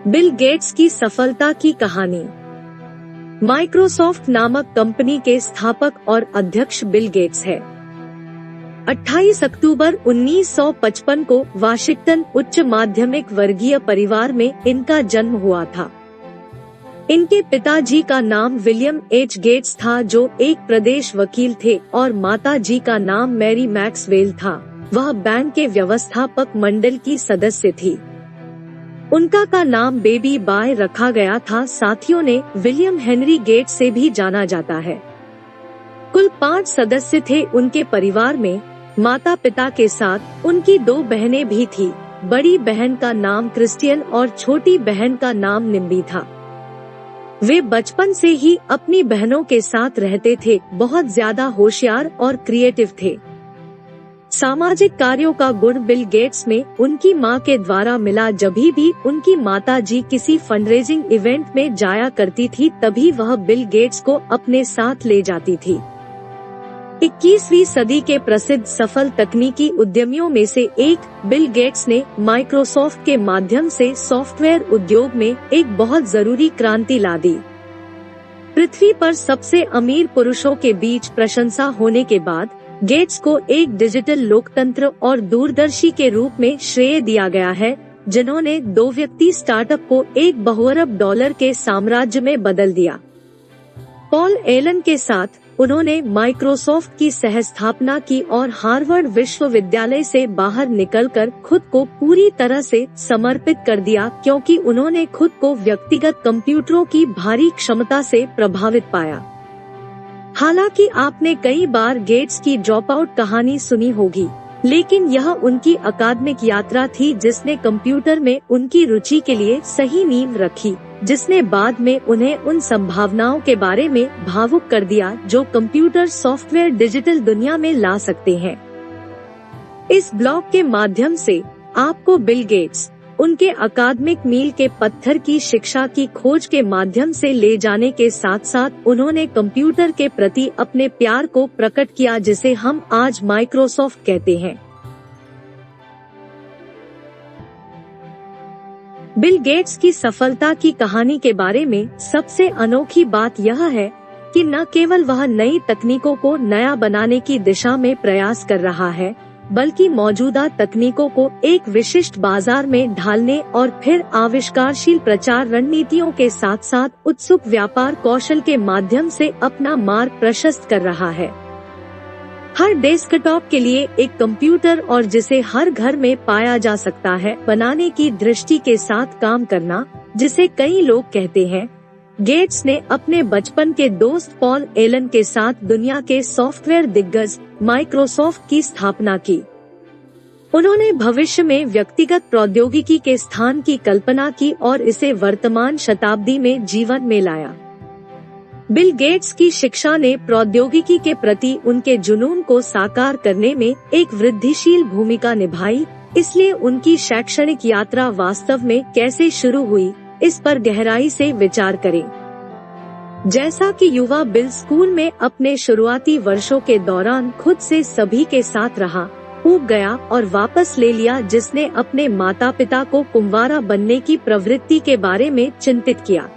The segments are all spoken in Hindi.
बिल गेट्स की सफलता की कहानी। माइक्रोसॉफ्ट नामक कंपनी के स्थापक और अध्यक्ष बिल गेट्स है। 28 अक्टूबर 1955 को वाशिंगटन उच्च माध्यमिक वर्गीय परिवार में इनका जन्म हुआ था। इनके पिताजी का नाम विलियम एच गेट्स था, जो एक प्रदेश वकील थे, और माताजी का नाम मैरी मैक्सवेल था। वह बैंक के व्यवस्थापक मंडल की सदस्य थी। उनका का नाम बेबी बाय रखा गया था। साथियों ने विलियम हेनरी गेट्स से भी जाना जाता है। कुल 5 सदस्य थे उनके परिवार में। माता पिता के साथ उनकी 2 बहनें भी थी। बड़ी बहन का नाम क्रिस्टियन और छोटी बहन का नाम निम्बी था। वे बचपन से ही अपनी बहनों के साथ रहते थे। बहुत ज्यादा होशियार और क्रिएटिव थे। सामाजिक कार्यों का गुण बिल गेट्स में उनकी मां के द्वारा मिला। जभी भी उनकी माताजी किसी फंडरेजिंग इवेंट में जाया करती थी, तभी वह बिल गेट्स को अपने साथ ले जाती थी। 21वीं सदी के प्रसिद्ध सफल तकनीकी उद्यमियों में से एक बिल गेट्स ने माइक्रोसॉफ्ट के माध्यम से सॉफ्टवेयर उद्योग में एक बहुत जरूरी क्रांति ला दी। पृथ्वी पर सबसे अमीर पुरुषों के बीच प्रशंसा होने के बाद गेट्स को एक डिजिटल लोकतंत्र और दूरदर्शी के रूप में श्रेय दिया गया है, जिन्होंने 2 व्यक्ति स्टार्टअप को $1 बिलियन के साम्राज्य में बदल दिया। पॉल एलन के साथ उन्होंने माइक्रोसॉफ्ट की सहस्थापना की और हार्वर्ड विश्वविद्यालय से बाहर निकलकर खुद को पूरी तरह से समर्पित कर दिया, क्योंकि उन्होंने खुद को व्यक्तिगत कंप्यूटरों की भारी क्षमता से प्रभावित पाया। हालांकि आपने कई बार गेट्स की ड्रॉप आउट कहानी सुनी होगी, लेकिन यह उनकी अकादमिक यात्रा थी जिसने कंप्यूटर में उनकी रुचि के लिए सही नींव रखी, जिसने बाद में उन्हें उन संभावनाओं के बारे में भावुक कर दिया जो कंप्यूटर सॉफ्टवेयर डिजिटल दुनिया में ला सकते हैं। इस ब्लॉग के माध्यम से आपको बिल गेट्स, उनके अकादमिक मील के पत्थर की शिक्षा की खोज के माध्यम से ले जाने के साथ साथ उन्होंने कंप्यूटर के प्रति अपने प्यार को प्रकट किया, जिसे हम आज माइक्रोसॉफ्ट कहते हैं। बिल गेट्स की सफलता की कहानी के बारे में सबसे अनोखी बात यह है कि न केवल वह नई तकनीकों को नया बनाने की दिशा में प्रयास कर रहा है, बल्कि मौजूदा तकनीकों को एक विशिष्ट बाजार में ढालने और फिर आविष्कारशील प्रचार रणनीतियों के साथ साथ उत्सुक व्यापार कौशल के माध्यम से अपना मार्ग प्रशस्त कर रहा है। हर डेस्कटॉप के लिए एक कंप्यूटर और जिसे हर घर में पाया जा सकता है बनाने की दृष्टि के साथ काम करना, जिसे कई लोग कहते हैं। गेट्स ने अपने बचपन के दोस्त पॉल एलन के साथ दुनिया के सॉफ्टवेयर दिग्गज माइक्रोसॉफ्ट की स्थापना की। उन्होंने भविष्य में व्यक्तिगत प्रौद्योगिकी के स्थान की कल्पना की और इसे वर्तमान शताब्दी में जीवन में लाया। बिल गेट्स की शिक्षा ने प्रौद्योगिकी के प्रति उनके जुनून को साकार करने में एक वृद्धिशील भूमिका निभाई, इसलिए उनकी शैक्षणिक यात्रा वास्तव में कैसे शुरू हुई, इस पर गहराई से विचार करें। जैसा कि युवा बिल स्कूल में अपने शुरुआती वर्षों के दौरान खुद से सभी के साथ रहा, ऊब गया और वापस ले लिया, जिसने अपने माता पिता को कुंवारा बनने की प्रवृत्ति के बारे में चिंतित किया।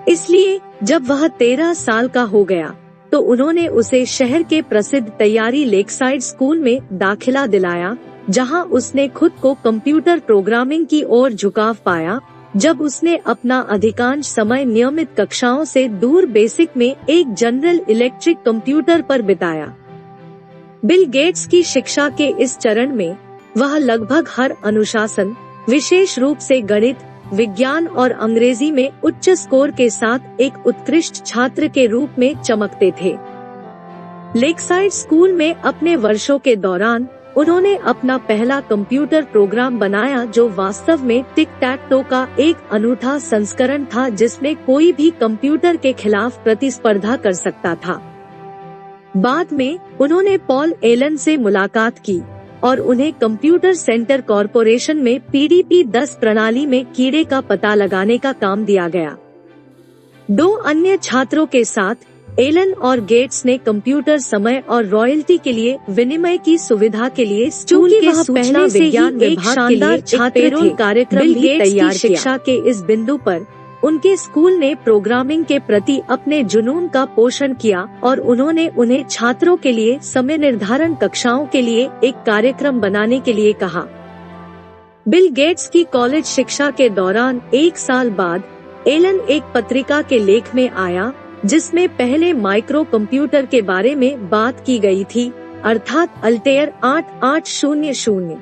इसलिए जब वह 13 साल का हो गया तो उन्होंने उसे शहर के प्रसिद्ध तैयारी लेकसाइड स्कूल में दाखिला दिलाया, जहां उसने खुद को कंप्यूटर प्रोग्रामिंग की ओर झुकाव पाया। जब उसने अपना अधिकांश समय नियमित कक्षाओं से दूर बेसिक में एक जनरल इलेक्ट्रिक कंप्यूटर पर बिताया। बिल गेट्स की शिक्षा के इस चरण में वह लगभग हर अनुशासन, विशेष रूप से गणित, विज्ञान और अंग्रेजी में उच्च स्कोर के साथ एक उत्कृष्ट छात्र के रूप में चमकते थे। लेकसाइड स्कूल में अपने वर्षों के दौरान उन्होंने अपना पहला कंप्यूटर प्रोग्राम बनाया, जो वास्तव में टिक टैक टो का एक अनूठा संस्करण था, जिसमें कोई भी कंप्यूटर के खिलाफ प्रतिस्पर्धा कर सकता था। बाद में उन्होंने पॉल एलन से मुलाकात की और उन्हें कंप्यूटर सेंटर कॉरपोरेशन में PDP-10 प्रणाली में कीड़े का पता लगाने का काम दिया गया। 2 अन्य छात्रों के साथ एलन और गेट्स ने कंप्यूटर समय और रॉयल्टी के लिए विनिमय की सुविधा के लिए स्कूल के सूचना विज्ञान विभाग के लिए छात्र कार्यक्रम भी तैयार किया। शिक्षा के इस बिंदु पर उनके स्कूल ने प्रोग्रामिंग के प्रति अपने जुनून का पोषण किया और उन्होंने उन्हें छात्रों के लिए समय निर्धारण कक्षाओं के लिए एक कार्यक्रम बनाने के लिए कहा। बिल गेट्स की कॉलेज शिक्षा के दौरान 1 साल बाद एलन एक पत्रिका के लेख में आया जिसमें पहले माइक्रो कंप्यूटर के बारे में बात की गई थी, अर्थात अल्टेयर 8800।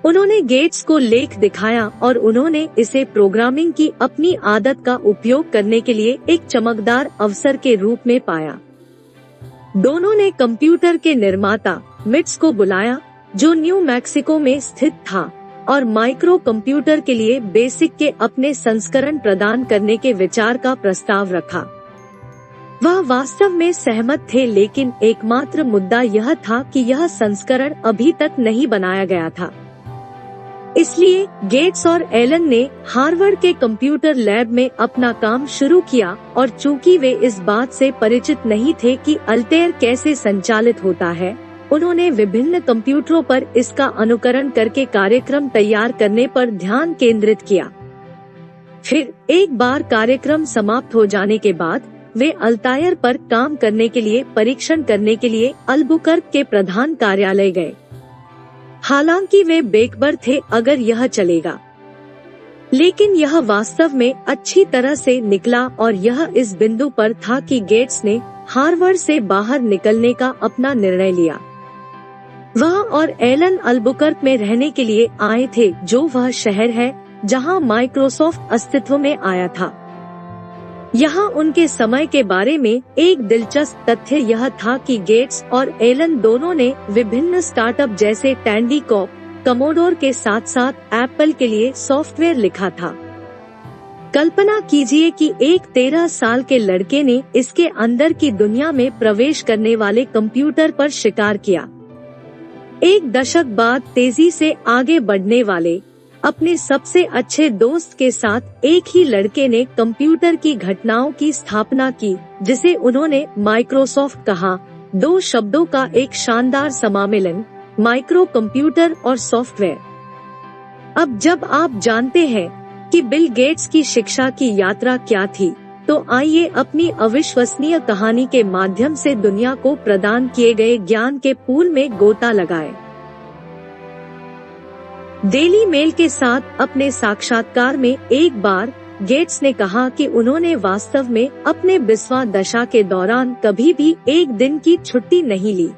उन्होंने गेट्स को लेख दिखाया और उन्होंने इसे प्रोग्रामिंग की अपनी आदत का उपयोग करने के लिए एक चमकदार अवसर के रूप में पाया। दोनों ने कंप्यूटर के निर्माता मिट्स को बुलाया जो न्यू मैक्सिको में स्थित था और माइक्रो कंप्यूटर के लिए बेसिक के अपने संस्करण प्रदान करने के विचार का प्रस्ताव रखा। वह वास्तव में सहमत थे, लेकिन एकमात्र मुद्दा यह था कि यह संस्करण अभी तक नहीं बनाया गया था। इसलिए गेट्स और एलन ने हार्वर्ड के कंप्यूटर लैब में अपना काम शुरू किया और चूंकि वे इस बात से परिचित नहीं थे कि अल्टेयर कैसे संचालित होता है, उन्होंने विभिन्न कंप्यूटरों पर इसका अनुकरण करके कार्यक्रम तैयार करने पर ध्यान केंद्रित किया। फिर एक बार कार्यक्रम समाप्त हो जाने के बाद वे अल्तायर पर काम करने के लिए परीक्षण करने के लिए अल्बुकर्क के प्रधान कार्यालय गए। हालांकि वे बेखबर थे अगर यह चलेगा, लेकिन यह वास्तव में अच्छी तरह से निकला और यह इस बिंदु पर था कि गेट्स ने हार्वर्ड से बाहर निकलने का अपना निर्णय लिया। वह और एलन अल्बुकर्क में रहने के लिए आए थे, जो वह शहर है जहां माइक्रोसॉफ्ट अस्तित्व में आया था। यहाँ उनके समय के बारे में एक दिलचस्प तथ्य यह था कि गेट्स और एलन दोनों ने विभिन्न स्टार्टअप जैसे टैंडीकॉप, कमोडोर के साथ साथ एप्पल के लिए सॉफ्टवेयर लिखा था। कल्पना कीजिए कि एक 13 साल के लड़के ने इसके अंदर की दुनिया में प्रवेश करने वाले कंप्यूटर पर शिकार किया। एक दशक बाद तेजी से आगे बढ़ने वाले अपने सबसे अच्छे दोस्त के साथ एक ही लड़के ने कंप्यूटर की घटनाओं की स्थापना की, जिसे उन्होंने माइक्रोसॉफ्ट कहा। 2 शब्दों का एक शानदार समामेलन, माइक्रो कंप्यूटर और सॉफ्टवेयर। अब जब आप जानते हैं कि बिल गेट्स की शिक्षा की यात्रा क्या थी, तो आइए अपनी अविश्वसनीय कहानी के माध्यम से दुनिया को प्रदान किए गए ज्ञान के पूल में गोता लगाएं। डेली मेल के साथ अपने साक्षात्कार में एक बार गेट्स ने कहा कि उन्होंने वास्तव में अपने 20वां दशा के दौरान कभी भी एक दिन की छुट्टी नहीं ली।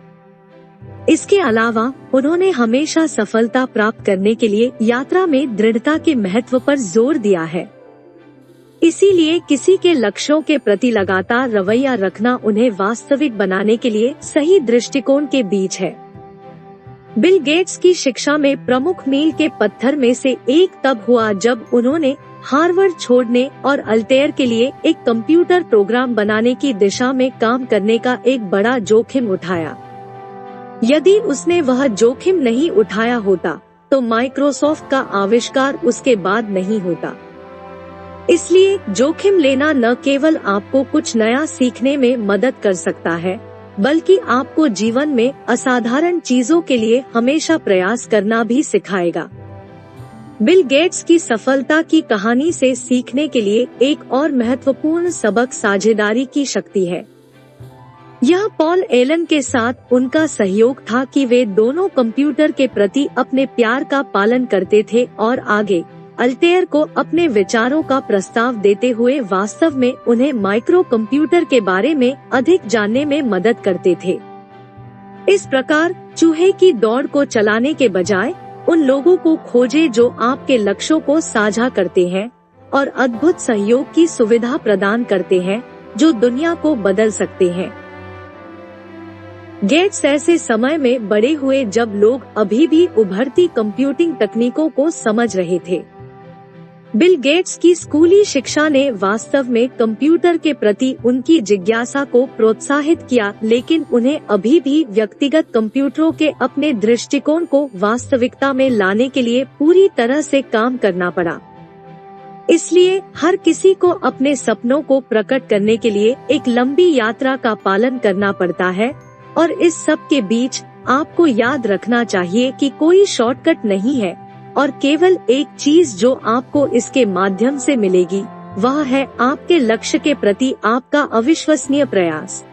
इसके अलावा उन्होंने हमेशा सफलता प्राप्त करने के लिए यात्रा में दृढ़ता के महत्व पर जोर दिया है। इसीलिए किसी के लक्ष्यों के प्रति लगातार रवैया रखना उन्हें वास्तविक बनाने के लिए सही दृष्टिकोण के बीच है। बिल गेट्स की शिक्षा में प्रमुख मील के पत्थर में से एक तब हुआ जब उन्होंने हार्वर्ड छोड़ने और अल्टेयर के लिए एक कंप्यूटर प्रोग्राम बनाने की दिशा में काम करने का एक बड़ा जोखिम उठाया। यदि उसने वह जोखिम नहीं उठाया होता तो माइक्रोसॉफ्ट का आविष्कार उसके बाद नहीं होता। इसलिए जोखिम लेना न केवल आपको कुछ नया सीखने में मदद कर सकता है, बल्कि आपको जीवन में असाधारण चीजों के लिए हमेशा प्रयास करना भी सिखाएगा। बिल गेट्स की सफलता की कहानी से सीखने के लिए एक और महत्वपूर्ण सबक साझेदारी की शक्ति है। यह पॉल एलन के साथ उनका सहयोग था कि वे दोनों कंप्यूटर के प्रति अपने प्यार का पालन करते थे और आगे अल्टेयर को अपने विचारों का प्रस्ताव देते हुए वास्तव में उन्हें माइक्रो कंप्यूटर के बारे में अधिक जानने में मदद करते थे। इस प्रकार चूहे की दौड़ को चलाने के बजाय उन लोगों को खोजें जो आपके लक्ष्यों को साझा करते हैं और अद्भुत सहयोग की सुविधा प्रदान करते हैं जो दुनिया को बदल सकते हैं। गेट्स ऐसे समय में बड़े हुए जब लोग अभी भी उभरती कंप्यूटिंग तकनीकों को समझ रहे थे। बिल गेट्स की स्कूली शिक्षा ने वास्तव में कंप्यूटर के प्रति उनकी जिज्ञासा को प्रोत्साहित किया, लेकिन उन्हें अभी भी व्यक्तिगत कंप्यूटरों के अपने दृष्टिकोण को वास्तविकता में लाने के लिए पूरी तरह से काम करना पड़ा। इसलिए हर किसी को अपने सपनों को प्रकट करने के लिए एक लंबी यात्रा का पालन करना पड़ता है, और इस सब के बीच आपको याद रखना चाहिए कि कोई शॉर्टकट नहीं है, और केवल एक चीज जो आपको इसके माध्यम से मिलेगी वह है आपके लक्ष्य के प्रति आपका अविश्वसनीय प्रयास।